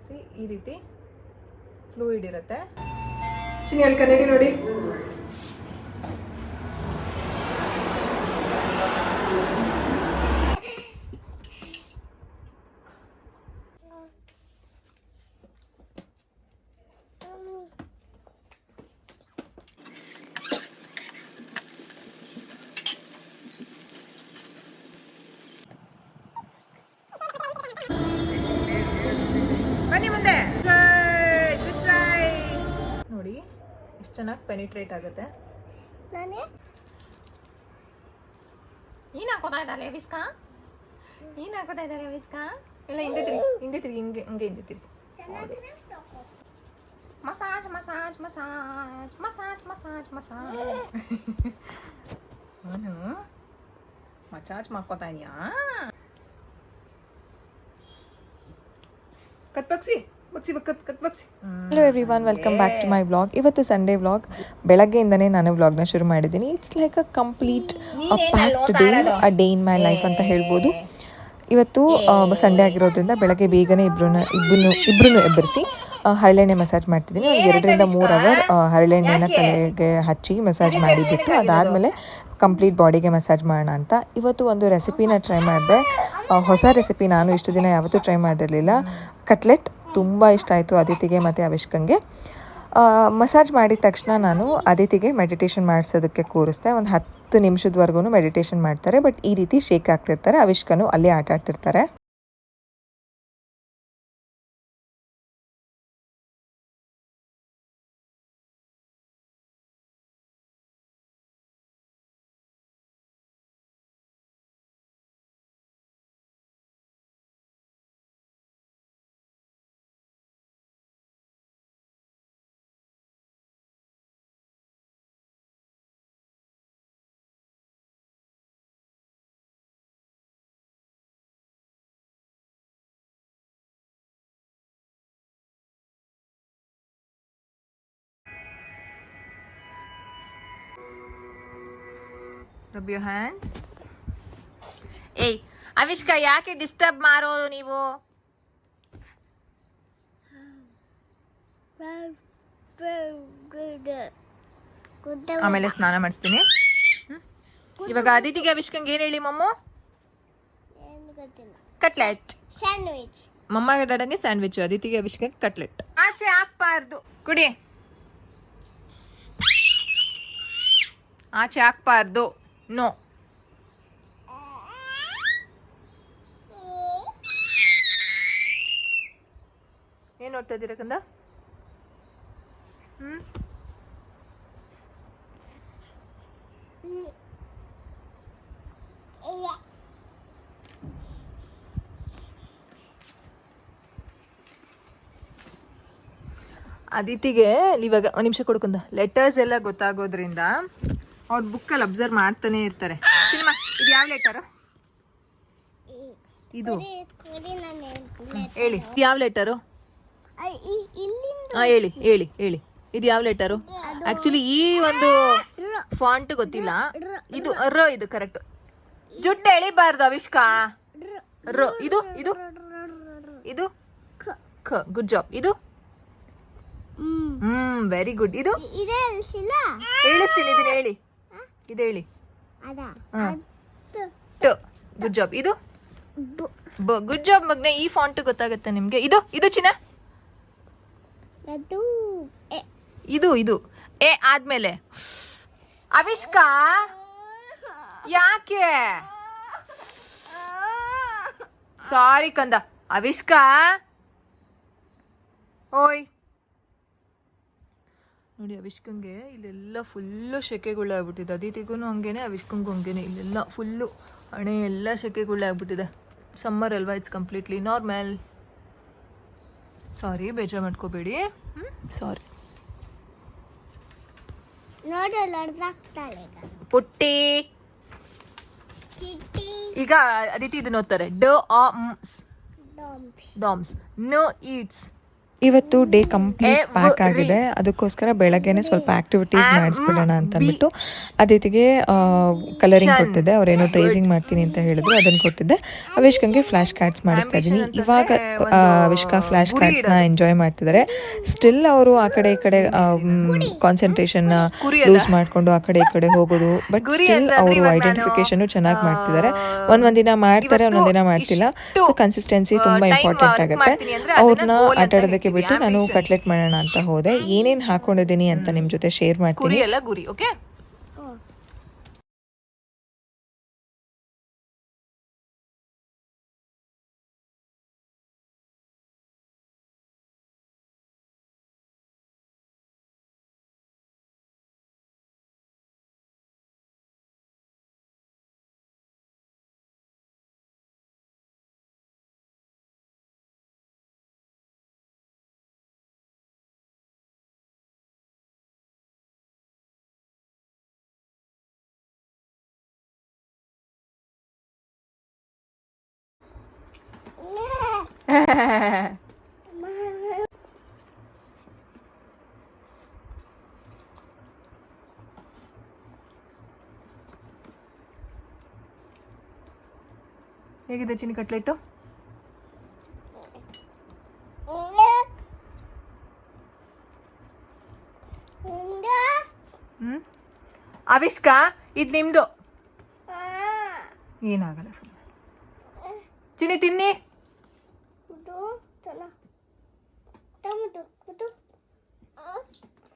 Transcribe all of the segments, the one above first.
C ಈ ರೀತಿ fluid ಇರುತ್ತೆ. ಚಿನ್ನಿ ಕನ್ನಡಿ ನೋಡಿ. ಬನ್ನಿ ಮುಂದೆ. ನೋಡಿ ಎಷ್ಟು ಚೆನ್ನಾಗಿ ಪೆನಿಟ್ರೇಟ್ ಆಗುತ್ತೆ. ಏನು ಹಾಕೋತಾ ಇದ್ದಾರೆ ವಿಸ್ಕಾ? ಏನು ಹಾಕೋತಾ ಇದ್ದಾರೆ ವಿಸ್ಕಾ? ಇಲ್ಲ ಹಿಂದೆ ತಿರುಗಿ ಹಿಂಗೆ ಹಿಂದೆ ತಿರುಗಿ. Massage massage massage massage massage massage. ನಾನು ಮಸಾಜ್ ಮಾಡ್ಕೋತಾ ಇದೀಯಾ? ಕತ್ ಬಗ್ಸಿ ಬಗ್ಸಿ. Hello everyone, welcome back to my vlog. ಇವತ್ತು ಸಂಡೇ ವ್ಲಾಗ್. ಬೆಳಗ್ಗೆಯಿಂದನೇ ನಾನು ವ್ಲಾಗ್ನ ಶುರು ಮಾಡಿದ್ದೀನಿ. It's like a complete packed day, a day in my life ಅಂತ ಹೇಳ್ಬೋದು. ಇವತ್ತು ಸಂಡೇ ಆಗಿರೋದ್ರಿಂದ ಬೆಳಗ್ಗೆ ಬೇಗನೆ ಇಬ್ಬರನ್ನು ಎಬ್ಬರಿಸಿ ಹರಳೆಣ್ಣೆ ಮಸಾಜ್ ಮಾಡ್ತಿದ್ದೀನಿ. ಒಂದು 2-3 ಅವರ್ ಹರಳೆಣ್ಣೆನ ತಲೆಗೆ ಹಚ್ಚಿ ಮಸಾಜ್ ಮಾಡಿಬಿಟ್ಟು ಅದಾದಮೇಲೆ ಕಂಪ್ಲೀಟ್ ಬಾಡಿಗೆ ಮಸಾಜ್ ಮಾಡೋಣ ಅಂತ ಇವತ್ತು ಒಂದು ರೆಸಿಪಿನ ಟ್ರೈ ಮಾಡಿದೆ. ಹೊಸ ರೆಸಿಪಿ, ನಾನು ಇಷ್ಟು ದಿನ ಯಾವತ್ತೂ ಟ್ರೈ ಮಾಡಿರಲಿಲ್ಲ. ಕಟ್ಲೆಟ್ ತುಂಬ ಇಷ್ಟ ಆಯಿತು ಅದಿತಿಗೆ ಮತ್ತು ಅವಿಷ್ಕಂಗೆ. ಮಸಾಜ್ ಮಾಡಿದ ತಕ್ಷಣ ನಾನು ಅದಿತಿಗೆ ಮೆಡಿಟೇಷನ್ ಮಾಡಿಸೋದಕ್ಕೆ ಕೂರಿಸ್ದೆ. ಒಂದು 10 ನಿಮಿಷದವರೆಗೂ ಮೆಡಿಟೇಷನ್ ಮಾಡ್ತಾರೆ. ಬಟ್ ಈ ರೀತಿ ಶೇಕ್ ಆಗ್ತಿರ್ತಾರೆ. ಅವಿಷ್ಕನು ಅಲ್ಲೇ ಆಟ ಆಡ್ತಿರ್ತಾರೆ. Rub your hands. ಏಯ್ ಅವಿಷ್ಕ, ಯಾಕೆ ಡಿಸ್ಟರ್ಬ್ ಮಾಡೋದು ನೀವು? ಆಮೇಲೆ ಸ್ನಾನ ಮಾಡಿಸ್ತೀನಿ. ಇವಾಗ ಅದಿತಿಗೆ ಅವಿಷ್ಕಂಗೆ ಏನು ಹೇಳಿ ಮಮ್ಮು? Cutlet sandwich. ಮಮ್ಮ ಡಾಡಂಗೆ ಸ್ಯಾಂಡ್ವಿಚ್, ಅದಿತಿಗೆ ಅವಿಷ್ಕಂಗೆ ಕಟ್ಲೆಟ್. ಆಚೆ ಹಾಕ್ಬಾರ್ದು, ಕುಡಿ. ಆಚೆ ಹಾಕ್ಬಾರ್ದು, ನೋ. ಏನ್ ನೋಡ್ತಾ ಇದ್ದೀರಾ ಕಂದ? ಅದಿತಿಗೆ ಇವಾಗ ಒಂದು ನಿಮಿಷ ಕೊಡ್ಕೊಂಡ ಲೆಟರ್ಸ್ ಎಲ್ಲ ಗೊತ್ತಾಗೋದ್ರಿಂದ ಅವ್ರ ಬುಕ್ಕಲ್ಲಿ ಅಬ್ಸರ್ವ್ ಮಾಡ್ತಾನೆ ಇರ್ತಾರೆ. ಸಿನಿಮಾ ಇದು ಯಾವ ಲೆಟರು? ಇದು ಹೇಳಿ, ಯಾವ ಲೆಟರು? ಹೇಳಿ ಹೇಳಿ ಹೇಳಿ, ಇದು ಯಾವ ಲೆಟರು? ಆಕ್ಚುಲಿ ಈ ಒಂದು ಫಾಂಟ್ ಗೊತ್ತಿಲ್ಲ. ಇದು ರ, ಇದು ಕರೆಕ್ಟ್. ಜುಟ್ಟು ಎಳಿಬಾರ್ದು ಅವಿಷ್ಕಾ. ರ. ಇದು ಇದು ಇದು ಖ. Good job. ಇದು ವೆರಿ ಗುಡ್. ಇದು ಹೇಳಿಸ್ತೀನಿ, ಇದನ್ನ ಹೇಳಿ. ಇದು ಹೇಳಿ. ಟ. Good job. ಇದು ಗುಡ್ ಜಾಬ್ ಮಗ್ನೆ. ಈ ಫಾಂಟ್ ಗೊತ್ತಾಗುತ್ತೆ ನಿಮ್ಗೆ. ಇದು ಇದು ಚಿನ್ನ. ಇದು ಇದು ಎ ಆದ್ಮೇಲೆ ಅವಿಷ್ಕಾ ಯಾಕೆ? ಸಾರಿ ಕಂದ. ಅವಿಷ್ಕಾ ಓಯ್ ನೋಡಿ, ಅವಿಷ್ಕಂಗೆ ಇಲ್ಲೆಲ್ಲ ಫುಲ್ಲು ಸೆಕೆಗುಳ್ಳಾಗ್ಬಿಟ್ಟಿದೆ. ಅದಿತಿಗೂ ಹಂಗೇನೆ, ಅವಿಷ್ಕಂಗೂ ಹಂಗೇನೆ. ಇಲ್ಲೆಲ್ಲ ಫುಲ್ಲು ಹಣೆ ಎಲ್ಲ ಸೆಕೆಗುಳ್ಳಾಗ್ಬಿಟ್ಟಿದೆ. ಸಮ್ಮರ್ ಅಲ್ವಾ, ಇಟ್ಸ್ ಕಂಪ್ಲೀಟ್ಲಿ ನಾರ್ಮಲ್. ಸಾರಿ, ಬೇಜಾರು ಮಾಡ್ಕೋಬೇಡಿ. ಸಾರಿ ಪುಟ್ಟಿ. ಈಗ ಅದಿತಿ ಇದನ್ನ ಓದ್ತಾರೆ. ಡಾಮ್ಸ್. No eats. ಇವತ್ತು ಡೇ ಕಂಪ್ಲೀಟ್ ಪ್ಯಾಕ್ ಆಗಿದೆ, ಅದಕ್ಕೋಸ್ಕರ ಬೆಳಗ್ಗೆನೆ ಸ್ವಲ್ಪ ಆಕ್ಟಿವಿಟೀಸ್ ಮಾಡಿಸ್ಬಿಡೋಣ ಅಂತ ಅಂದ್ಬಿಟ್ಟು ಅದಿತಿಗೆ ಕಲರಿಂಗ್ ಕೊಟ್ಟಿದ್ದೆ. ಅವರೇನೋ ಟ್ರೇಸಿಂಗ್ ಮಾಡ್ತೀನಿ ಅಂತ ಹೇಳಿದ್ರು, ಅದನ್ನು ಕೊಟ್ಟಿದ್ದೆ. ಅವಿಷ್ಕಂಗೆ ಫ್ಲಾಶ್ ಕಾರ್ಡ್ಸ್ ಮಾಡಿಸ್ತಾ ಇದ್ದೀನಿ. ಇವಾಗ ಅವಿಷ್ಕ ಫ್ಲಾಶ್ ಕಾರ್ಡ್ಸ್ನ ಎಂಜಾಯ್ ಮಾಡ್ತಿದ್ದಾರೆ. ಸ್ಟಿಲ್ ಅವರು ಆ ಕಡೆ ಈ ಕಡೆ ಕಾನ್ಸಂಟ್ರೇಷನ್ನ ಲೂಸ್ ಮಾಡಿಕೊಂಡು ಆ ಕಡೆ ಈ ಕಡೆ ಹೋಗೋದು, ಬಟ್ ಸ್ಟಿಲ್ ಅವರು ಐಡೆಂಟಿಫಿಕೇಶನ್ ಚೆನ್ನಾಗಿ ಮಾಡ್ತಿದ್ದಾರೆ. ಒಂದೊಂದಿನ ಮಾಡ್ತಾರೆ, ಒಂದೊಂದಿನ ಮಾಡ್ತಿಲ್ಲ. ಸೊ ಕನ್ಸಿಸ್ಟೆನ್ಸಿ ತುಂಬಾ ಇಂಪಾರ್ಟೆಂಟ್ ಆಗುತ್ತೆ. ಅವ್ರನ್ನ ಆಟ ಆಡೋದಕ್ಕೆ ಬಿಟ್ಟು ನಾನು ಕಟ್ಲೆಟ್ ಮಾಡೋಣ ಅಂತ ಹೋದೆ. ಏನೇನು ಹಾಕೊಂಡಿದ್ದೀನಿ ಅಂತ ನಿಮ್ಮ ಜೊತೆ ಶೇರ್ ಮಾಡ್ತೀನಿ. ಗುರಿ ಓಕೆ. ಹೇಗಿದೆ ಚಿನಿ ಕಟ್ಲೆಟ್ಟು? ಅವಿಷ್ಕ ಇದು ನಿಮ್ದು, ಏನಾಗಲ್ಲ ಸುಮ್ಮನೆ. ಚಿನಿ ತಿನ್ನಿ.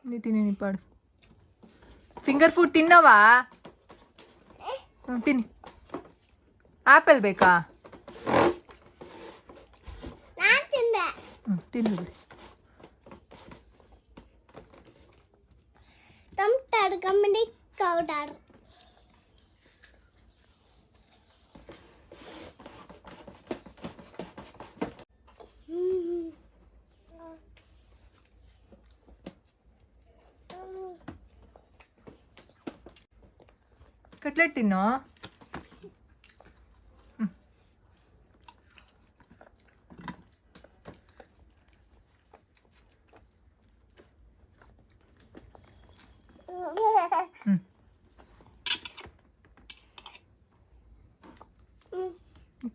ನೀ ತಿನ್ನಿ, ನಿಪ್ಪಾಡು. Finger food ತಿನ್ನವಾ? ತಿನ್ನಿ. ಆಪಲ್ ಬೇಕಾ? ತಿನ್ನು ಬಿಡಿ. ಕಟ್ಲೆಟ್ ತಿನ್ನೋ.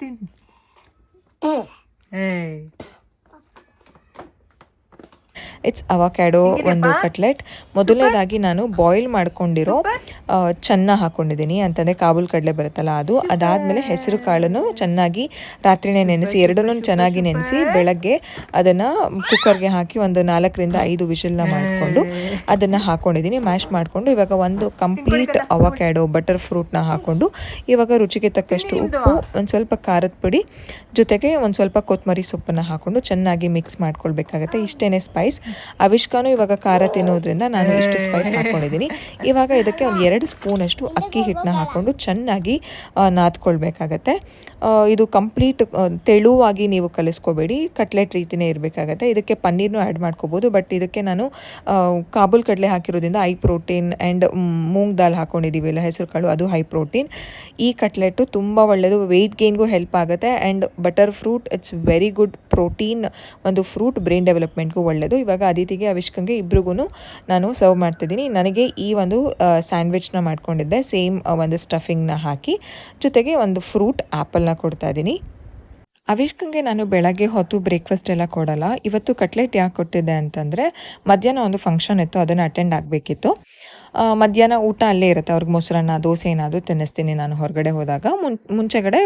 ತಿನ್ನು. ಇಟ್ಸ್ ಅವಕ್ಯಾಡೋ ಒಂದು ಕಟ್ಲೆಟ್. ಮೊದಲನೇದಾಗಿ ನಾನು ಬಾಯ್ಲ್ ಮಾಡ್ಕೊಂಡಿರೋ ಚೆನ್ನ ಹಾಕೊಂಡಿದ್ದೀನಿ, ಅಂತಂದರೆ ಕಾಬೂಲ್ ಕಡಲೆ ಬರುತ್ತಲ್ಲ ಅದು. ಅದಾದಮೇಲೆ ಹೆಸರು ಕಾಳನ್ನು ಚೆನ್ನಾಗಿ ರಾತ್ರಿನೇ ನೆನೆಸಿ, ಎರಡನ್ನೂ ಚೆನ್ನಾಗಿ ನೆನೆಸಿ ಬೆಳಗ್ಗೆ ಅದನ್ನು ಕುಕ್ಕರ್ಗೆ ಹಾಕಿ ಒಂದು 4-5 ವಿಷಲ್ನ ಮಾಡಿಕೊಂಡು ಅದನ್ನು ಹಾಕ್ಕೊಂಡಿದ್ದೀನಿ, ಮ್ಯಾಶ್ ಮಾಡಿಕೊಂಡು. ಇವಾಗ ಒಂದು ಕಂಪ್ಲೀಟ್ ಅವಕ್ಯಾಡೋ ಬಟರ್ ಫ್ರೂಟ್ನ ಹಾಕ್ಕೊಂಡು, ಇವಾಗ ರುಚಿಗೆ ತಕ್ಕಷ್ಟು ಉಪ್ಪು, ಒಂದು ಸ್ವಲ್ಪ ಖಾರದ ಪುಡಿ, ಜೊತೆಗೆ ಒಂದು ಸ್ವಲ್ಪ ಕೊತ್ತಂಬರಿ ಸೊಪ್ಪನ್ನು ಹಾಕ್ಕೊಂಡು ಚೆನ್ನಾಗಿ ಮಿಕ್ಸ್ ಮಾಡ್ಕೊಳ್ಬೇಕಾಗತ್ತೆ. ಇಷ್ಟೇ ಸ್ಪೈಸ್. ಅವಿಷ್ಕಾನು ಇವಾಗ ಖಾರ ತಿನ್ನೋದ್ರಿಂದ ನಾನು ಇಷ್ಟು ಸ್ಪೈಸ್ ಹಾಕ್ಕೊಂಡಿದ್ದೀನಿ. ಇವಾಗ ಇದಕ್ಕೆ ಒಂದು 2 ಸ್ಪೂನಷ್ಟು ಅಕ್ಕಿ ಹಿಟ್ಟನ್ನ ಹಾಕ್ಕೊಂಡು ಚೆನ್ನಾಗಿ ನಾದ್ಕೊಳ್ಬೇಕಾಗತ್ತೆ. ಇದು ಕಂಪ್ಲೀಟ್ ತೆಳುವಾಗಿ ನೀವು ಕಲಿಸ್ಕೋಬೇಡಿ, ಕಟ್ಲೆಟ್ ರೀತಿಯೇ ಇರಬೇಕಾಗತ್ತೆ. ಇದಕ್ಕೆ ಪನ್ನೀರ್ನು ಆ್ಯಡ್ ಮಾಡ್ಕೋಬೋದು, ಬಟ್ ಇದಕ್ಕೆ ನಾನು ಕಾಬೂಲ್ ಕಡಲೆ ಹಾಕಿರೋದ್ರಿಂದ ಹೈ ಪ್ರೋಟೀನ್ ಆ್ಯಂಡ್ ಮೂಂಗ್ ದಾಲ್ ಹಾಕ್ಕೊಂಡಿದ್ದೀವಿಲ್ಲ ಹೆಸರು ಕಾಳು, ಅದು ಹೈ ಪ್ರೋಟೀನ್. ಈ ಕಟ್ಲೆಟು ತುಂಬ ಒಳ್ಳೆಯದು, ವೆಯ್ಟ್ ಗೇನ್ಗೂ ಹೆಲ್ಪ್ ಆಗುತ್ತೆ. And butter fruit it's very good protein, ಒಂದು ಫ್ರೂಟ್ ಬ್ರೈನ್ ಡೆವಲಪ್ಮೆಂಟ್ಗೂ ಒಳ್ಳೆಯದು. ಇವಾಗ ಅದಿತಿಗೆ ಅವಿಷ್ಕಂಗೆ ಇಬ್ರಿಗೂ ನಾನು ಸರ್ವ್ ಮಾಡ್ತಿದ್ದೀನಿ. ನನಗೆ ಈ ಒಂದು ಸ್ಯಾಂಡ್ವಿಚ್ನ ಮಾಡ್ಕೊಂಡಿದ್ದೆ, ಸೇಮ್ ಒಂದು ಸ್ಟಫಿಂಗ್ನ ಹಾಕಿ, ಜೊತೆಗೆ ಒಂದು ಫ್ರೂಟ್ ಆ್ಯಪಲ್ನ ಕೊಡ್ತಾ ಇದ್ದೀನಿ. ಅವಿಷ್ಕಂಗೆ ನಾನು ಬೆಳಗ್ಗೆ ಹೊತ್ತು ಬ್ರೇಕ್ಫಾಸ್ಟ್ ಎಲ್ಲ ಕೊಡಲ್ಲ. ಇವತ್ತು ಕಟ್ಲೆಟ್ ಯಾಕೆ ಕೊಟ್ಟಿದ್ದೆ ಅಂತಂದರೆ, ಮಧ್ಯಾಹ್ನ ಒಂದು ಫಂಕ್ಷನ್ ಇತ್ತು, ಅದನ್ನು ಅಟೆಂಡ್ ಆಗಬೇಕಿತ್ತು. ಮಧ್ಯಾಹ್ನ ಊಟ ಅಲ್ಲೇ ಇರುತ್ತೆ, ಅವ್ರಿಗೆ ಮೊಸರನ್ನ ದೋಸೆ ಏನಾದರೂ ತಿನ್ನಿಸ್ತೀನಿ ನಾನು ಹೊರಗಡೆ ಹೋದಾಗ. ಮುಂಚೆಗಡೆ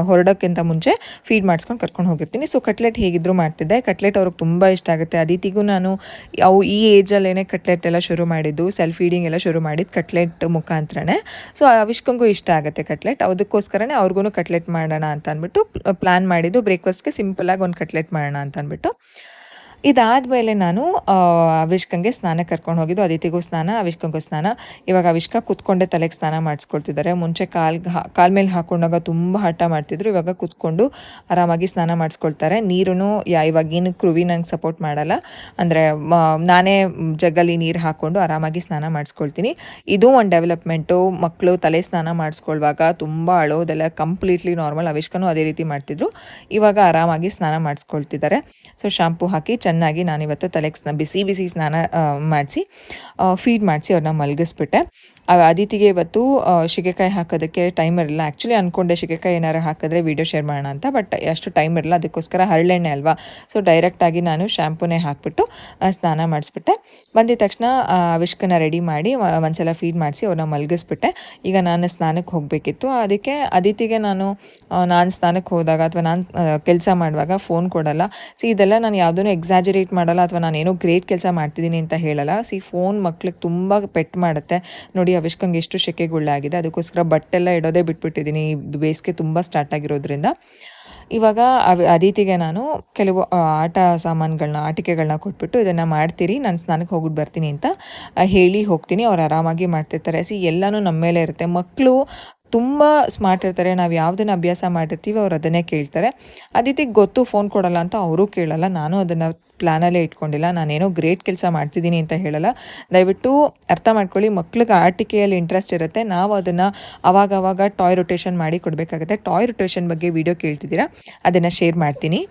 ಹೊರಡೋಕ್ಕಿಂತ ಮುಂಚೆ ಫೀಡ್ ಮಾಡಿಸ್ಕೊಂಡು ಕರ್ಕೊಂಡು ಹೋಗಿರ್ತೀನಿ. ಸೊ ಕಟ್ಲೆಟ್ ಹೇಗಿದ್ದರೂ ಮಾಡ್ತಿದ್ದೆ. ಕಟ್ಲೆಟ್ ಅವ್ರಿಗೆ ತುಂಬ ಇಷ್ಟ ಆಗುತ್ತೆ. ಅದಿತಿಗೂ ನಾನು ಈ ಏಜಲ್ಲೇ ಕಟ್ಲೆಟ್ ಎಲ್ಲ ಶುರು ಮಾಡಿದ್ದು, ಸೆಲ್ಫ್ ಫೀಡಿಂಗ್ ಎಲ್ಲ ಶುರು ಮಾಡಿದ್ದು ಕಟ್ಲೆಟ್ ಮುಖಾಂತರನೇ. ಸೊ ಅವಿಷ್ಕಂಗೂ ಇಷ್ಟ ಆಗುತ್ತೆ ಕಟ್ಲೆಟ್, ಅದಕ್ಕೋಸ್ಕರನೇ ಅವ್ರಿಗೂ ಕಟ್ಲೆಟ್ ಮಾಡೋಣ ಅಂತ ಅಂದ್ಬಿಟ್ಟು ಪ್ಲ್ಯಾನ್ ಮಾಡಿದ್ದು. ಬ್ರೇಕ್ಫಾಸ್ಟ್ಗೆ ಸಿಂಪಲಾಗಿ ಒಂದು ಕಟ್ಲೆಟ್ ಮಾಡೋಣ ಅಂತ ಅಂದ್ಬಿಟ್ಟು. ಇದಾದಮೇಲೆ ನಾನು ಅವಿಷ್ಕಂಗೆ ಸ್ನಾನ ಕರ್ಕೊಂಡು ಹೋಗಿದ್ದು, ಅದಿತಿಗೂ ಸ್ನಾನ, ಅವಿಷ್ಕಂಗೂ ಸ್ನಾನ. ಇವಾಗ ಅವಿಷ್ಕ ಕೂತ್ಕೊಂಡೆ ತಲೆಗೆ ಸ್ನಾನ ಮಾಡಿಸ್ಕೊಳ್ತಿದ್ದಾರೆ. ಮುಂಚೆ ಕಾಲ ಮೇಲೆ ಹಾಕೊಂಡಾಗ ತುಂಬ ಹಠ ಮಾಡ್ತಿದ್ರು, ಇವಾಗ ಕೂತ್ಕೊಂಡು ಆರಾಮಾಗಿ ಸ್ನಾನ ಮಾಡಿಸ್ಕೊಳ್ತಾರೆ. ನೀರು ಇವಾಗೇನು ಕೃವಿ ನಂಗೆ ಸಪೋರ್ಟ್ ಮಾಡಲ್ಲ, ಅಂದರೆ ನಾನೇ ಜಗ್ಗಲ್ಲಿ ನೀರು ಹಾಕ್ಕೊಂಡು ಆರಾಮಾಗಿ ಸ್ನಾನ ಮಾಡಿಸ್ಕೊಳ್ತೀನಿ. ಇದು ಒಂದು ಡೆವಲಪ್ಮೆಂಟು. ಮಕ್ಕಳು ತಲೆ ಸ್ನಾನ ಮಾಡಿಸ್ಕೊಳ್ವಾಗ ತುಂಬ ಅಳೋದೆಲ್ಲ ಕಂಪ್ಲೀಟ್ಲಿ ನಾರ್ಮಲ್. ಅವಿಷ್ಕನೂ ಅದೇ ರೀತಿ ಮಾಡ್ತಿದ್ರು, ಇವಾಗ ಆರಾಮಾಗಿ ಸ್ನಾನ ಮಾಡಿಸ್ಕೊಳ್ತಿದ್ದಾರೆ. ಸೊ ಶಾಂಪೂ ಹಾಕಿ ಚೆನ್ನಾಗಿ ನಾನಿವತ್ತು ತಲೆಗೆ ಬಿಸಿ ಸ್ನಾನ ಮಾಡಿಸಿ ಫೀಡ್ ಮಾಡಿಸಿ ಅವ್ರನ್ನ ಮಲಗಿಸ್ಬಿಟ್ಟೆ. ಅದಿತಿಗೆ ಇವತ್ತು ಶಿಗೆಕಾಯಿ ಹಾಕೋದಕ್ಕೆ ಟೈಮ್ ಇರಲಿಲ್ಲ. ಆ್ಯಕ್ಚುಲಿ ಅಂದ್ಕೊಂಡೆ ಶಿಗೆಕಾಯಿ ಏನಾರು ಹಾಕಿದ್ರೆ ವೀಡಿಯೋ ಶೇರ್ ಮಾಡೋಣ ಅಂತ, ಬಟ್ ಅಷ್ಟು ಟೈಮ್ ಇರಲ್ಲ. ಅದಕ್ಕೋಸ್ಕರ ಹರಳೆಣ್ಣೆ ಅಲ್ವಾ, ಸೊ ಡೈರೆಕ್ಟಾಗಿ ನಾನು ಶ್ಯಾಂಪೂನೇ ಹಾಕಿಬಿಟ್ಟು ಸ್ನಾನ ಮಾಡಿಸ್ಬಿಟ್ಟೆ. ಬಂದಿದ ತಕ್ಷಣ ವಿಷ್ಕನ್ನ ರೆಡಿ ಮಾಡಿ ಒಂದ್ಸಲ ಫೀಡ್ ಮಾಡಿಸಿ ಅವ್ರನ್ನ ಮಲಗಿಸ್ಬಿಟ್ಟೆ. ಈಗ ನಾನು ಸ್ನಾನಕ್ಕೆ ಹೋಗಬೇಕಿತ್ತು. ಅದಕ್ಕೆ ಅದಿತಿಗೆ ನಾನು ಸ್ನಾನಕ್ಕೆ ಹೋದಾಗ ಅಥವಾ ನಾನು ಕೆಲಸ ಮಾಡುವಾಗ ಫೋನ್ ಕೊಡಲ್ಲ. ಇದೆಲ್ಲ ನಾನು ಯಾವುದೂ ಎಕ್ಸಾಜರೇಟ್ ಮಾಡಲ್ಲ ಅಥವಾ ನಾನೇನೋ ಗ್ರೇಟ್ ಕೆಲಸ ಮಾಡ್ತಿದ್ದೀನಿ ಅಂತ ಹೇಳಲ್ಲ. ಫೋನ್ ಮಕ್ಳಿಗೆ ತುಂಬ ಪೆಟ್ಟು ಮಾಡುತ್ತೆ. ನೋಡಿ ಅವಿಷ್ಕಂಗೆ ಎಷ್ಟು ಶೆಕೆಗುಳ್ಳಾಗಿದೆ. ಅದಕ್ಕೋಸ್ಕರ ಬಟ್ಟೆಲ್ಲ ಇಡೋದೇ ಬಿಟ್ಬಿಟ್ಟಿದ್ದೀನಿ, ಬೇಸಿಗೆ ತುಂಬ ಸ್ಟಾರ್ಟ್ ಆಗಿರೋದ್ರಿಂದ. ಇವಾಗ ಅದಿತಿಗೆ ನಾನು ಕೆಲವು ಆಟಿಕೆಗಳನ್ನ ಕೊಟ್ಬಿಟ್ಟು ಇದನ್ನು ಮಾಡ್ತೀರಿ, ನಾನು ಸ್ನಾನಕ್ಕೆ ಹೋಗ್ಬಿಟ್ಟು ಬರ್ತೀನಿ ಅಂತ ಹೇಳಿ ಹೋಗ್ತೀನಿ. ಅವ್ರು ಆರಾಮಾಗಿ ಮಾಡ್ತಿರ್ತಾರೆ. ಎಲ್ಲನೂ ನಮ್ಮ ಮೇಲೆ ಇರುತ್ತೆ. ಮಕ್ಕಳು ತುಂಬ ಸ್ಮಾರ್ಟ್ ಇರ್ತಾರೆ. ನಾವು ಯಾವುದನ್ನು ಅಭ್ಯಾಸ ಮಾಡಿರ್ತೀವಿ ಅವ್ರು ಅದನ್ನೇ ಕೇಳ್ತಾರೆ. ಅದಿತಿಗೆ ಗೊತ್ತು ಫೋನ್ ಕೊಡಲ್ಲ ಅಂತ, ಅವರು ಕೇಳಲ್ಲ. ನಾನು ಅದನ್ನು ಪ್ಲ್ಯಾನಲ್ಲೇ ಇಟ್ಕೊಂಡಿಲ್ಲ. ನಾನೇನೋ ಗ್ರೇಟ್ ಕೆಲಸ ಮಾಡ್ತಿದ್ದೀನಿ ಅಂತ ಹೇಳಲ್ಲ. ದಯವಿಟ್ಟು ಅರ್ಥ ಮಾಡ್ಕೊಳ್ಳಿ, ಮಕ್ಳಿಗೆ ಆಟಿಕೆಯಲ್ಲಿ ಇಂಟ್ರೆಸ್ಟ್ ಇರುತ್ತೆ. ನಾವು ಅದನ್ನು ಅವಾಗವಾಗ ಟಾಯ್ ರೊಟೇಷನ್ ಮಾಡಿ ಕೊಡಬೇಕಾಗುತ್ತೆ. ಟಾಯ್ ರೊಟೇಷನ್ ಬಗ್ಗೆ ವಿಡಿಯೋ ಕೇಳ್ತಿದ್ದೀರಾ, ಅದನ್ನು ಶೇರ್ ಮಾಡ್ತೀನಿ.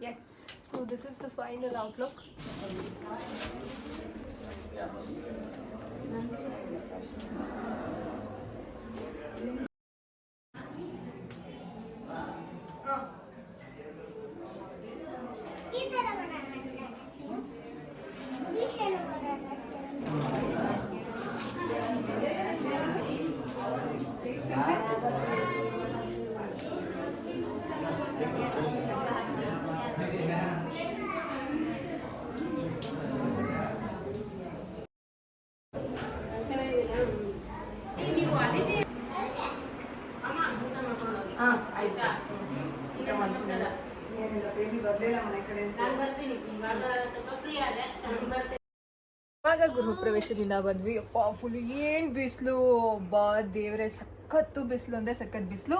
Yes, so this is the final outlook. ಇವಾಗ ಗೃಹ ಪ್ರವೇಶದಿಂದ ಬಂದ್ವಿ. ಅಪ್ಪ ಫುಲ್ ಏನು ಬಿಸಿಲು, ಬಾ ದೇವ್ರೆ, ಸಖತ್ತು ಬಿಸಿಲು ಅಂದರೆ ಸಖತ್ ಬಿಸಿಲು.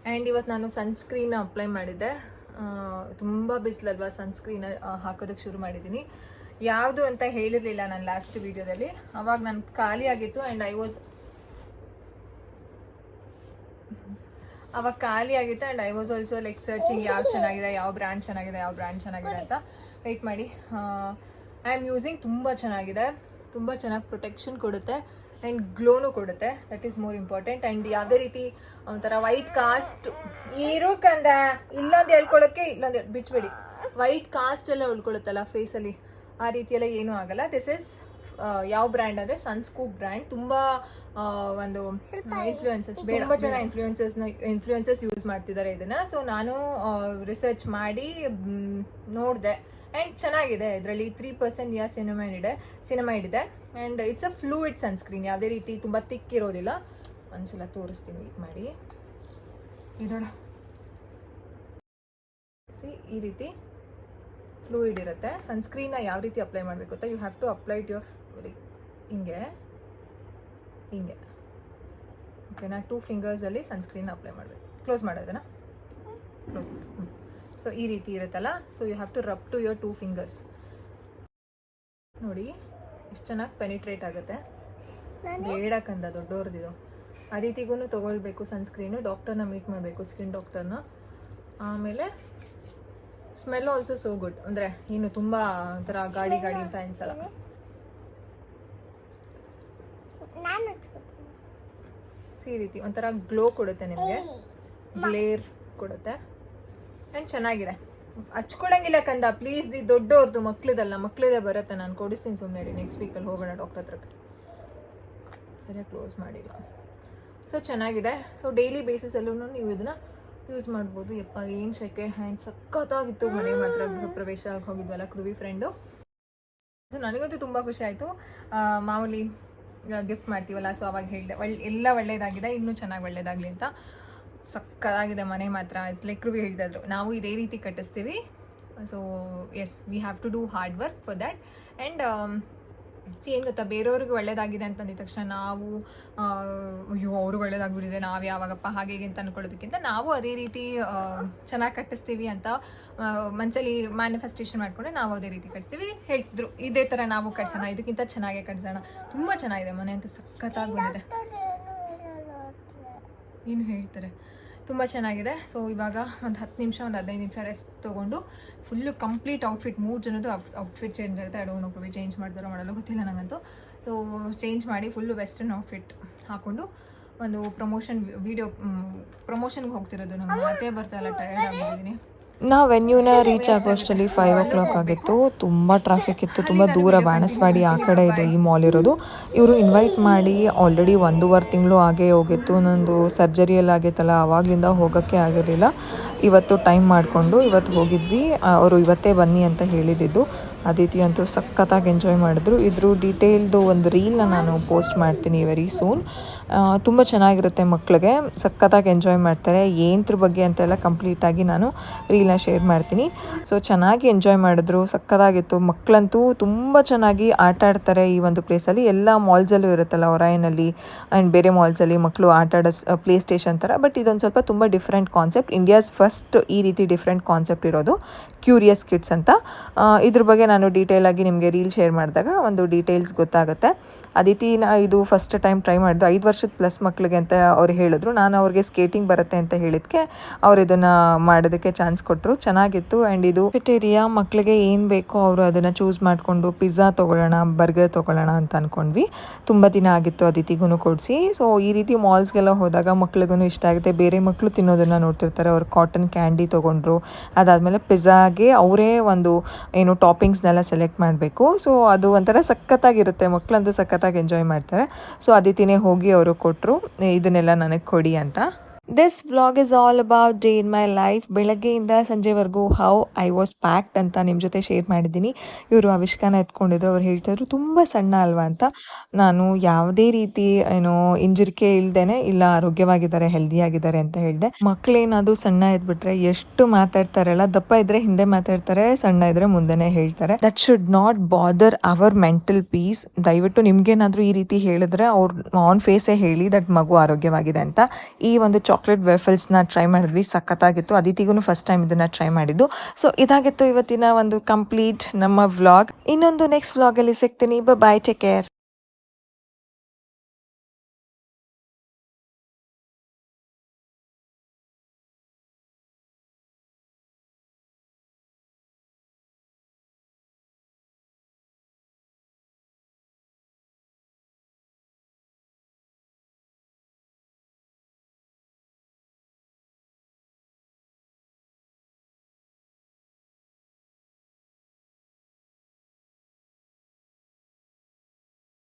ಆ್ಯಂಡ್ ಇವತ್ತು ನಾನು ಸನ್ಸ್ಕ್ರೀನ್ ಅಪ್ಲೈ ಮಾಡಿದ್ದೆ. ತುಂಬ ಬಿಸಿಲಲ್ವಾ, ಸನ್ಸ್ಕ್ರೀನ್ ಹಾಕೋದಕ್ಕೆ ಶುರು ಮಾಡಿದ್ದೀನಿ. ಯಾವುದು ಅಂತ ಹೇಳಿರಲಿಲ್ಲ ನಾನು ಲಾಸ್ಟ್ ವಿಡಿಯೋದಲ್ಲಿ. ಅವಾಗ ನಾನು ಖಾಲಿ ಆಗಿತ್ತು and I was also like searching ಯಾವ್ದು ಚೆನ್ನಾಗಿದೆ, ಯಾವ ಬ್ರ್ಯಾಂಡ್ ಚೆನ್ನಾಗಿದೆ ಅಂತ. ವೆಯ್ಟ್ ಮಾಡಿ, ಐ ಆಮ್ ಯೂಸಿಂಗ್. ತುಂಬ ಚೆನ್ನಾಗಿದೆ, ತುಂಬ ಚೆನ್ನಾಗಿ ಪ್ರೊಟೆಕ್ಷನ್ ಕೊಡುತ್ತೆ ಆ್ಯಂಡ್ ಗ್ಲೋನು ಕೊಡುತ್ತೆ. That is more important. And ಯಾವುದೇ ರೀತಿ ಒಂಥರ ವೈಟ್ ಕಾಸ್ಟ್ ಇರೋಕಂದ ಇಲ್ಲೊಂದು ಹೇಳ್ಕೊಳ್ಳೋಕ್ಕೆ, ಇಲ್ಲೊಂದು ಬಿಚ್ಚಬೇಡಿ, ವೈಟ್ ಕಾಸ್ಟ್ ಎಲ್ಲ ಉಳ್ಕೊಳ್ಳುತ್ತಲ್ಲ ಫೇಸಲ್ಲಿ, ಆ ರೀತಿಯೆಲ್ಲ ಏನೂ ಆಗಲ್ಲ. ದಿಸ್ ಇಸ್ ಯಾವ ಬ್ರ್ಯಾಂಡ್ ಅಂದರೆ ಸನ್ಸ್ಕೂಪ್ ಬ್ರ್ಯಾಂಡ್. ತುಂಬ ಒಂದು ಇನ್ಫ್ಲೂಯೆನ್ಸಸ್, ತುಂಬ ಜನ ಇನ್ಫ್ಲೂಯೆನ್ಸಸ್ ಯೂಸ್ ಮಾಡ್ತಿದ್ದಾರೆ ಇದನ್ನು. ಸೊ ನಾನು ರಿಸರ್ಚ್ ಮಾಡಿ ನೋಡಿದೆ ಆ್ಯಂಡ್ ಚೆನ್ನಾಗಿದೆ. ಇದರಲ್ಲಿ 3% ಸಿನಮೈಡ್ ಇದೆ and it's a fluid sunscreen. ಯಾವುದೇ ರೀತಿ ತುಂಬ ತಿಕ್ ಇರೋದಿಲ್ಲ. ಒಂದ್ಸಲ ತೋರಿಸ್ತೀನಿ, ವೇಟ್ ಮಾಡಿ. ಇದೋಡ ಈ ರೀತಿ ಫ್ಲೂಯಿಡ್ ಇರುತ್ತೆ. ಸನ್ಸ್ಕ್ರೀನ್ನ ಯಾವ ರೀತಿ ಅಪ್ಲೈ ಮಾಡಬೇಕು ಅಂತ, you have to apply it your ಹಿಂಗೆ ಓಕೆನಾ. 2 ಫಿಂಗರ್ಸಲ್ಲಿ ಸನ್ಸ್ಕ್ರೀನ್ ಅಪ್ಲೈ ಮಾಡಬೇಕು. ಕ್ಲೋಸ್ ಮಾಡೋದನ್ನ ಕ್ಲೋಸ್ ಮಾಡಿ. ಸೊ ಈ ರೀತಿ ಇರುತ್ತಲ್ಲ. So you have to rub to your 2 fingers. ನೋಡಿ ಎಷ್ಟು ಚೆನ್ನಾಗಿ ಪೆನಿಟ್ರೇಟ್ ಆಗುತ್ತೆ. ಬೇಡಕ್ಕಂದ ದೊಡ್ಡವ್ರದ್ದು. ಆ ರೀತಿಗೂ ತೊಗೊಳ್ಬೇಕು ಸನ್ಸ್ಕ್ರೀನು. ಡಾಕ್ಟರ್ನ ಮೀಟ್ ಮಾಡಬೇಕು, ಸ್ಕಿನ್ ಡಾಕ್ಟರ್ನ. ಆಮೇಲೆ ಸ್ಮೆಲ್ ಆಲ್ಸೋ ಸೋ ಗುಡ್. ಅಂದರೆ ಏನು ತುಂಬ ಒಂಥರ ಗಾಡಿ ಅಂತ ಅನ್ಸಲ್ಲ. ಈ ರೀತಿ ಒಂಥರ ಗ್ಲೋ ಕೊಡುತ್ತೆ ನಿಮಗೆ, ಗ್ಲೇರ್ ಕೊಡುತ್ತೆ ಆ್ಯಂಡ್ ಚೆನ್ನಾಗಿದೆ. ಹಚ್ಕೊಳಂಗಿಲ್ಲ ಕಂದ ಪ್ಲೀಸ್, ಇದು ದೊಡ್ಡವ್ರದ್ದು, ಮಕ್ಳದೇ ಬರುತ್ತೆ. ನಾನು ಕೊಡಿಸ್ತೀನಿ ಸುಮ್ಮನೆ, ನೆಕ್ಸ್ಟ್ ವೀಕಲ್ಲಿ ಹೋಗೋಣ ಡಾಕ್ಟರ್ ಹತ್ರಕ್ಕೆ. ಸರಿಯಾಗಿ ಕ್ಲೋಸ್ ಮಾಡಿಲ್ಲ. ಸೊ ಚೆನ್ನಾಗಿದೆ. ಸೊ ಡೈಲಿ ಬೇಸಿಸಲ್ಲೂ ನೀವು ಇದನ್ನು ಯೂಸ್ ಮಾಡ್ಬೋದು. ಯಪ್ಪ ಏನು ಶೆಕೆ, ಹ್ಯಾಂಡ್ ಸಖತ್ತಾಗಿತ್ತು. ಮನೆ ಮಾತ್ರ ಗೃಹ ಪ್ರವೇಶ ಹೋಗಿದ್ವಲ್ಲ ಕೃವಿ ಫ್ರೆಂಡು. ಸೊ ನನಗಂತೂ ತುಂಬ ಖುಷಿ ಆಯಿತು. ಮಾಮೂಲಿ ಗಿಫ್ಟ್ ಮಾಡ್ತೀವಲ್ಲ, ಸೊ ಅವಾಗ ಹೇಳಿದೆ ಎಲ್ಲ ಒಳ್ಳೇದಾಗಿದೆ, ಇನ್ನೂ ಚೆನ್ನಾಗಿ ಒಳ್ಳೇದಾಗಲಿ ಅಂತ. ಸಕ್ಕತ್ತಾಗಿದೆ ಮನೆ ಮಾತ್ರ. ಲೆಕ್ರು ಹೇಳಿದ್ರು ನಾವು ಇದೇ ರೀತಿ ಕಟ್ಟಿಸ್ತೀವಿ. So yes, we have to do hard work for that. And ಏನು ಗೊತ್ತಾ, ಬೇರೆಯವ್ರಿಗೆ ಒಳ್ಳೇದಾಗಿದೆ ಅಂತಂದಿದ ತಕ್ಷಣ ನಾವು ಅಯ್ಯೋ ಅವ್ರಿಗೆ ಒಳ್ಳೇದಾಗ್ಬಿಟ್ಟಿದೆ ನಾವು ಯಾವಾಗಪ್ಪ ಹಾಗೆ ಅಂತ ಅನ್ಕೊಳ್ಳೋದಕ್ಕಿಂತ ನಾವು ಅದೇ ರೀತಿ ಚೆನ್ನಾಗಿ ಕಟ್ಟಿಸ್ತೀವಿ ಅಂತ ಮನಸ್ಸಲ್ಲಿ ಮ್ಯಾನಿಫೆಸ್ಟೇಷನ್ ಮಾಡಿಕೊಂಡ್ರೆ ನಾವು ಅದೇ ರೀತಿ ಕಟ್ಸ್ತೀವಿ. ಹೇಳ್ತಿದ್ರು ಇದೇ ಥರ ನಾವು ಕಟ್ಸೋಣ, ಇದಕ್ಕಿಂತ ಚೆನ್ನಾಗೇ ಕಟ್ಸೋಣ. ತುಂಬ ಚೆನ್ನಾಗಿದೆ ಮನೆ ಅಂತೂ, ಸಖತ್ತಾಗಿ ಬಂದಿದೆ. ಏನು ಹೇಳ್ತಾರೆ, ತುಂಬ ಚೆನ್ನಾಗಿದೆ. ಸೊ ಇವಾಗ ಒಂದು 10 ನಿಮಿಷ, ಒಂದು 15 ನಿಮಿಷ ರೆಸ್ಟ್ ತೊಗೊಂಡು ಫುಲ್ಲು ಕಂಪ್ಲೀಟ್ ಔಟ್ಫಿಟ್, 3 ಜನದ್ದು ಔಟ್ಫಿಟ್ ಚೇಂಜ್ ಆಗುತ್ತೆ. ಅಡೋನೊಬ್ಬರು ಚೇಂಜ್ ಮಾಡ್ತಾರೋ ಮಾಡಲ್ಲ ಗೊತ್ತಿಲ್ಲ ನನಗಂತೂ. ಸೊ ಚೇಂಜ್ ಮಾಡಿ ಫುಲ್ಲು ವೆಸ್ಟರ್ನ್ ಔಟ್ಫಿಟ್ ಹಾಕ್ಕೊಂಡು ಒಂದು ಪ್ರಮೋಷನ್ಗೆ ಹೋಗ್ತಿರೋದು. ನಮ್ಮ ಮಾತೇ ಬರ್ತಾಯಿಲ್ಲ, ಟಯರ್ಡ್ ಆಗಿದ್ದೀನಿ. ನಾವು ವೆನ್ಯೂನ ರೀಚ್ ಆಗುವಷ್ಟರಲ್ಲಿ 5 o'clock ಆಗಿತ್ತು. ತುಂಬ ಟ್ರಾಫಿಕ್ ಇತ್ತು, ತುಂಬ ದೂರ, ಬಾಣಸ್ವಾಡಿ ಆ ಕಡೆ ಇದು ಈ ಮಾಲ್ ಇರೋದು. ಇವರು ಇನ್ವೈಟ್ ಮಾಡಿ ಆಲ್ರೆಡಿ 1.5 ತಿಂಗಳು ಆಗೇ ಹೋಗಿತ್ತು. ನಂದು ಸರ್ಜರಿಯಲ್ಲಿ ಆಗೈತಲ್ಲ, ಆವಾಗಲಿಂದ ಹೋಗೋಕ್ಕೆ ಆಗಿರಲಿಲ್ಲ. ಇವತ್ತು ಟೈಮ್ ಮಾಡಿಕೊಂಡು ಇವತ್ತು ಹೋಗಿದ್ವಿ. ಅವರು ಇವತ್ತೇ ಬನ್ನಿ ಅಂತ ಹೇಳಿದ್ದು. ಅದಿತಿ ಅಂತೂ ಸಖತ್ತಾಗಿ ಎಂಜಾಯ್ ಮಾಡಿದ್ರು. ಇದ್ರ ಡೀಟೇಲ್ದು ಒಂದು ರೀಲ್ನ ನಾನು ಪೋಸ್ಟ್ ಮಾಡ್ತೀನಿ ವೆರಿ ಸೂನ್. ತುಂಬ ಚೆನ್ನಾಗಿರುತ್ತೆ, ಮಕ್ಕಳಿಗೆ ಸಖತ್ತಾಗಿ ಎಂಜಾಯ್ ಮಾಡ್ತಾರೆ. ಏನದ್ರ ಬಗ್ಗೆ ಅಂತೆಲ್ಲ ಕಂಪ್ಲೀಟಾಗಿ ನಾನು ರೀಲ್ನ ಶೇರ್ ಮಾಡ್ತೀನಿ. ಸೊ ಚೆನ್ನಾಗಿ ಎಂಜಾಯ್ ಮಾಡಿದ್ರು, ಸಖತ್ತಾಗಿತ್ತು. ಮಕ್ಕಳಂತೂ ತುಂಬ ಚೆನ್ನಾಗಿ ಆಟ ಆಡ್ತಾರೆ ಈ ಒಂದು ಪ್ಲೇಸಲ್ಲಿ. ಎಲ್ಲ ಮಾಲ್ಸಲ್ಲೂ ಇರುತ್ತಲ್ಲ, ಒರಾಯನಲ್ಲಿ ಆ್ಯಂಡ್ ಬೇರೆ ಮಾಲ್ಸಲ್ಲಿ ಮಕ್ಕಳು ಆಟ ಆಡೋ ಪ್ಲೇ ಸ್ಟೇಷನ್ ಥರ. ಬಟ್ ಇದೊಂದು ಸ್ವಲ್ಪ ತುಂಬ ಡಿಫ್ರೆಂಟ್ ಕಾನ್ಸೆಪ್ಟ್. ಇಂಡಿಯಾಸ್ ಫಸ್ಟ್ ಈ ರೀತಿ ಡಿಫ್ರೆಂಟ್ ಕಾನ್ಸೆಪ್ಟ್ ಇರೋದು, ಕ್ಯೂರಿಯಸ್ ಕಿಡ್ಸ್ ಅಂತ. ಇದ್ರ ಬಗ್ಗೆ ನಾನು ಡೀಟೇಲಾಗಿ ನಿಮಗೆ ರೀಲ್ ಶೇರ್ ಮಾಡಿದಾಗ ಒಂದು ಡೀಟೇಲ್ಸ್ ಗೊತ್ತಾಗುತ್ತೆ. ಅದಿತಿನ ಇದು ಫಸ್ಟ್ ಟೈಮ್ ಟ್ರೈ ಮಾಡಿದ್ದು, 5 ವರ್ಷದ ಪ್ಲಸ್ ಮಕ್ಕಳಿಗೆ ಅಂತ ಅವ್ರು ಹೇಳಿದ್ರು. ನಾನು ಅವ್ರಿಗೆ ಸ್ಕೇಟಿಂಗ್ ಬರುತ್ತೆ ಅಂತ ಹೇಳಿದ್ಕೆ ಅವ್ರು ಇದನ್ನು ಮಾಡೋದಕ್ಕೆ ಚಾನ್ಸ್ ಕೊಟ್ಟರು. ಚೆನ್ನಾಗಿತ್ತು. ಆ್ಯಂಡ್ ಇದು ಕೆಫೆಟೇರಿಯಾ, ಮಕ್ಕಳಿಗೆ ಏನು ಬೇಕೋ ಅವರು ಅದನ್ನು ಚೂಸ್ ಮಾಡಿಕೊಂಡು ಪಿಜ್ಜಾ ತೊಗೊಳ್ಳೋಣ, ಬರ್ಗರ್ ತೊಗೊಳ್ಳೋಣ ಅಂತ ಅಂದ್ಕೊಂಡ್ವಿ. ತುಂಬ ದಿನ ಆಗಿತ್ತು ಅದಿತಿಗೂ ಕೊಡಿಸಿ. ಸೊ ಈ ರೀತಿ ಮಾಲ್ಸ್ಗೆಲ್ಲ ಹೋದಾಗ ಮಕ್ಳಿಗೂ ಇಷ್ಟ ಆಗುತ್ತೆ. ಬೇರೆ ಮಕ್ಕಳು ತಿನ್ನೋದನ್ನು ನೋಡ್ತಿರ್ತಾರೆ. ಅವ್ರು ಕಾಟನ್ ಕ್ಯಾಂಡಿ ತೊಗೊಂಡ್ರು. ಅದಾದಮೇಲೆ ಪಿಜ್ಜಾಗೆ ಅವರೇ ಒಂದು ಏನು ಟಾಪಿಂಗ್ಸ್ನೆಲ್ಲ ಸೆಲೆಕ್ಟ್ ಮಾಡಬೇಕು. ಸೊ ಅದು ಒಂಥರ ಸಖತ್ತಾಗಿರುತ್ತೆ, ಮಕ್ಕಳಂತೂ ಸಖತ್ತಾಗಿ ಎಂಜಾಯ್ ಮಾಡ್ತಾರೆ. ಸೊ ಅದಿತಿನೇ ಹೋಗಿ ಅವರು ಕೊಟ್ಟರು, ಇದನ್ನೆಲ್ಲ ನನಗೆ ಕೊಡಿ ಅಂತ. This vlog is all about day in my life. ಬೆಳಗ್ಗೆಯಿಂದ ಸಂಜೆವರೆಗೂ ಹೌ ಐ ವಾಸ್ ಪ್ಯಾಕ್ಡ್ ಅಂತ ನಿಮ್ಮ ಜೊತೆ ಶೇರ್ ಮಾಡಿದ್ದೀನಿ. ಇವರು ಅವಿಷ್ಕಾನ ಎತ್ಕೊಂಡಿದ್ರು. ಅವ್ರು ಹೇಳ್ತಾಯಿದ್ರು ತುಂಬ ಸಣ್ಣ ಅಲ್ವಾ ಅಂತ. ನಾನು ಯಾವುದೇ ರೀತಿ ಏನೋ ಇಂಜರಿಕೆ ಇಲ್ದೇನೆ ಇಲ್ಲ, ಆರೋಗ್ಯವಾಗಿದ್ದಾರೆ, ಹೆಲ್ದಿಯಾಗಿದ್ದಾರೆ ಅಂತ ಹೇಳಿದೆ. ಮಕ್ಕಳೇನಾದರೂ ಸಣ್ಣ ಇದ್ಬಿಟ್ರೆ ಎಷ್ಟು ಮಾತಾಡ್ತಾರಲ್ಲ, ದಪ್ಪ ಇದ್ರೆ ಹಿಂದೆ ಮಾತಾಡ್ತಾರೆ, ಸಣ್ಣ ಇದ್ರೆ ಮುಂದೆನೇ ಹೇಳ್ತಾರೆ. That should not bother our mental peace. ದಯವಿಟ್ಟು ನಿಮ್ಗೇನಾದರೂ ಈ ರೀತಿ ಹೇಳಿದ್ರೆ ಅವ್ರು ಆನ್ ಫೇಸೇ ಹೇಳಿ ದಟ್ ಮಗು ಆರೋಗ್ಯವಾಗಿದೆ ಅಂತ. ಈ ಒಂದು ಚಾಕ್ಲೇಟ್ ವೇಫಲ್ಸ್ನ ಟ್ರೈ ಮಾಡಿದ್ವಿ, ಸಖತ್ತಾಗಿತ್ತು. ಅದಿತಿಗೂ ಫಸ್ಟ್ ಟೈಮ್ ಇದನ್ನು ಟ್ರೈ ಮಾಡಿದ್ದು. ಸೊ ಇದಾಗಿತ್ತು ಇವತ್ತಿನ ಒಂದು ಕಂಪ್ಲೀಟ್ ನಮ್ಮ ವ್ಲಾಗ್. ಇನ್ನೊಂದು ನೆಕ್ಸ್ಟ್ ವ್ಲಾಗಲ್ಲಿ ಸಿಗ್ತೀನಿ. ಬಾಯ್, ಟೇಕ್ ಕೇರ್.